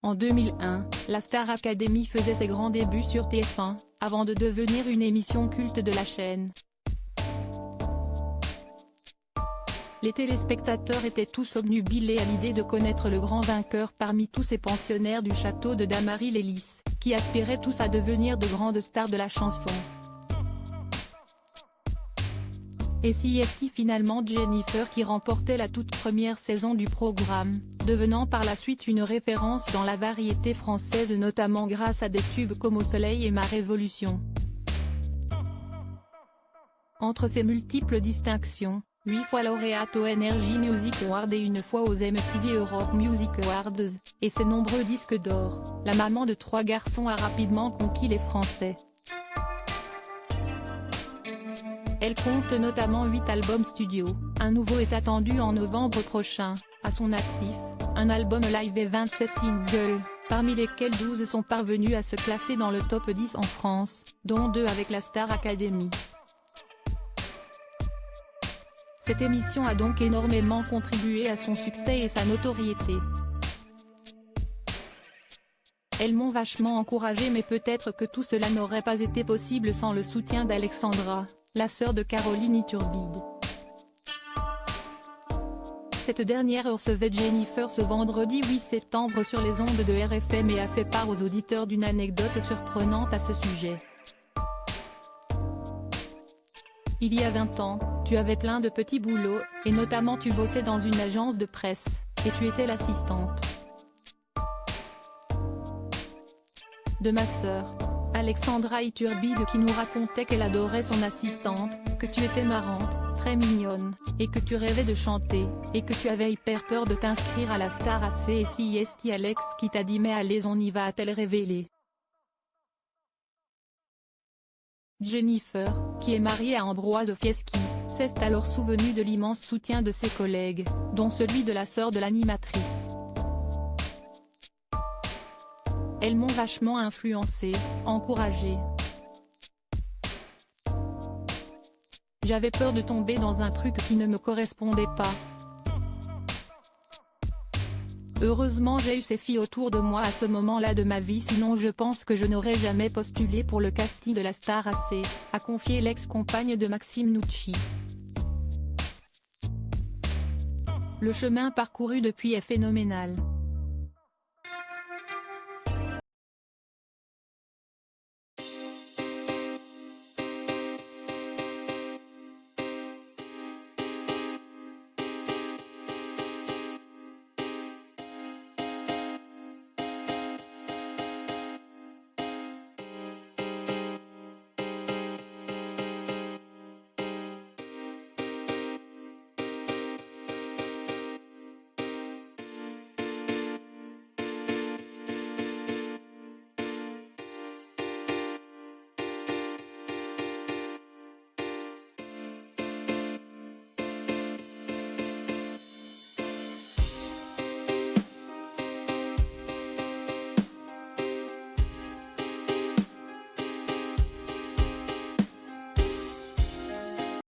En 2001, la Star Academy faisait ses grands débuts sur TF1, avant de devenir une émission culte de la chaîne. Les téléspectateurs étaient tous obnubilés à l'idée de connaître le grand vainqueur parmi tous ces pensionnaires du château de Damary-les-Lys, qui aspiraient tous à devenir de grandes stars de la chanson. Et si est-il finalement Jennifer qui remportait la toute première saison du programme, devenant par la suite une référence dans la variété française notamment grâce à des tubes comme Au soleil et Ma révolution. Entre ses multiples distinctions, 8 fois lauréate aux Energy Music Awards et une fois aux MTV Europe Music Awards, et ses nombreux disques d'or, la maman de 3 garçons a rapidement conquis les Français. Elle compte notamment 8 albums studio, un nouveau est attendu en novembre prochain, à son actif, un album live et 27 singles, parmi lesquels 12 sont parvenus à se classer dans le top 10 en France, dont 2 avec la Star Academy. Cette émission a donc énormément contribué à son succès et sa notoriété. Elles m'ont vachement encouragé, mais peut-être que tout cela n'aurait pas été possible sans le soutien d'Alexandra, la sœur de Caroline Iturbide. Cette dernière recevait Jennifer ce vendredi 8 septembre sur les ondes de RFM et a fait part aux auditeurs d'une anecdote surprenante à ce sujet. Il y a 20 ans, tu avais plein de petits boulots, et notamment tu bossais dans une agence de presse, et tu étais l'assistante de ma sœur, Alexandra Iturbide, qui nous racontait qu'elle adorait son assistante, que tu étais marrante, très mignonne, et que tu rêvais de chanter, et que tu avais hyper peur de t'inscrire à la Star AC. Et si est Alex qui t'a dit mais allez on y va, a-t-elle révélé. Jennifer, qui est mariée à Ambroise Fieschi, s'est alors souvenue de l'immense soutien de ses collègues, dont celui de la sœur de l'animatrice. Elles m'ont vachement influencée, encouragée. J'avais peur de tomber dans un truc qui ne me correspondait pas. Heureusement j'ai eu ces filles autour de moi à ce moment-là de ma vie, sinon je pense que je n'aurais jamais postulé pour le casting de la Star AC, a confié l'ex-compagne de Maxime Nucci. Le chemin parcouru depuis est phénoménal.